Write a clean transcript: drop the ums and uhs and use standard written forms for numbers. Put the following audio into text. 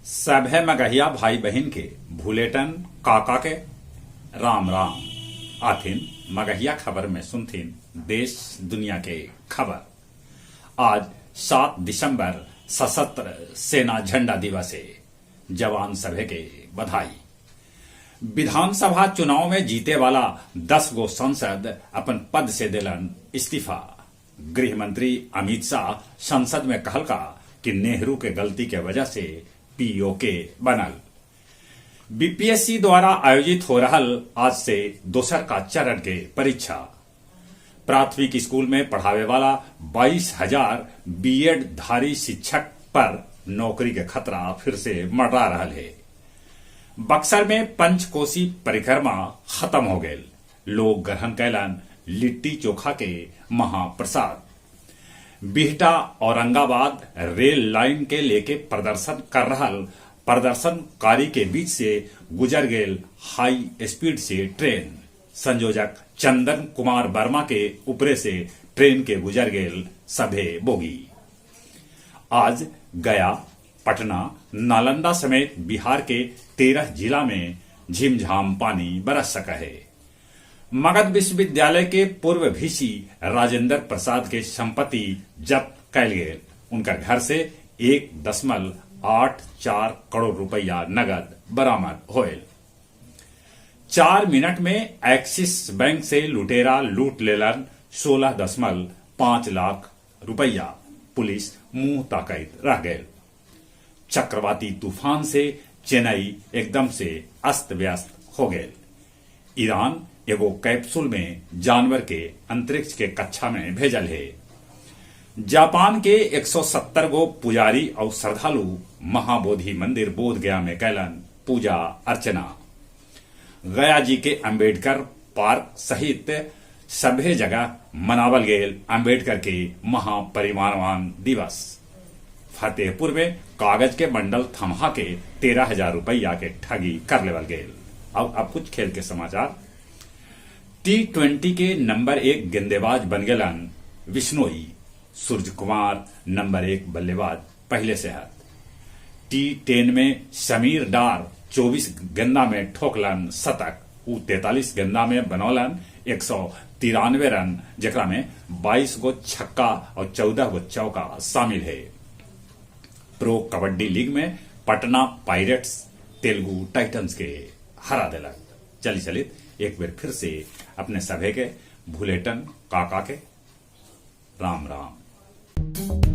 सभे मगहिया भाई बहन के भूलेटन काका के राम राम आथिन मगहिया खबर में सुनथिन देश दुनिया के खबर। आज 7 दिसंबर सशस्त्र सेना झंडा दिवस है। जवान सभे के बधाई। विधानसभा चुनाव में जीते वाला 10 गो सांसद अपन पद से दिलन इस्तीफा। गृह मंत्री अमित शाह संसद में कहलका कि नेहरू के गलती के वजह से पीओके बनल। बीपीएससी द्वारा आयोजित हो रहल आज से दोसर का चरण के परीक्षा। प्राथमिक स्कूल में पढ़ावे वाला 22,000 बीएड धारी शिक्षक पर नौकरी के खतरा फिर से मंडरा रहल है। बक्सर में पंचकोसी परिक्रमा खत्म हो गए। लोग ग्रहण कैलन लिट्टी चोखा के महाप्रसाद। बिहटा औरंगाबाद रेल लाइन के लेके प्रदर्शन कर रहल प्रदर्शनकारी के बीच से गुजर गेल हाई स्पीड से ट्रेन। संयोजक चंदन कुमार वर्मा के ऊपरे से ट्रेन के गुजर गेल सभे बोगी। आज गया, पटना, नालंदा समेत बिहार के 13 जिला में झिमझाम पानी बरस सका है। मगध विश्वविद्यालय के पूर्व वीसी राजेंद्र प्रसाद के संपत्ति जब्त कैल गए। उनका घर से 1.84 करोड़ रुपया नगद बरामद होयल। 4 मिनट में एक्सिस बैंक से लुटेरा लूट लेलन 16.5 लाख रुपया। पुलिस मुंह ताकत रह गए। चक्रवाती तूफान से चेन्नई एकदम से अस्त व्यस्त हो गए। ईरान एगो कैप्सूल में जानवर के अंतरिक्ष के कक्षा में भेजल है। जापान के 170 गो पुजारी और श्रद्धालु महाबोधि मंदिर बोध गया में कैलन पूजा अर्चना। गया जी के अंबेडकर पार्क सहित सभे जगह मनावल गेल अंबेडकर के महापरिनिर्वाण दिवस। फतेहपुर में कागज के बंडल थमा के 13,000 रुपया के ठगी कर लेवल गेल। अब कुछ खेल के समाचार। T20 के नंबर 1 गेंदबाज बन गेलन विश्नोई। सूर्य कुमार नंबर 1 बल्लेबाज पहले से है। T10 में समीर डार 24 गेंदा में ठोकलन शतक। उ 43 गेंदा में बनौलन 193 रन, जेकरा में 22 गो छक्का और 14 गो चौका शामिल है। प्रो कबड्डी लीग में पटना पायरेट्स तेलुगु टाइटंस के हरा दिलक। चलित एक बार फिर से अपने सभे के भूलेटन काका के राम राम।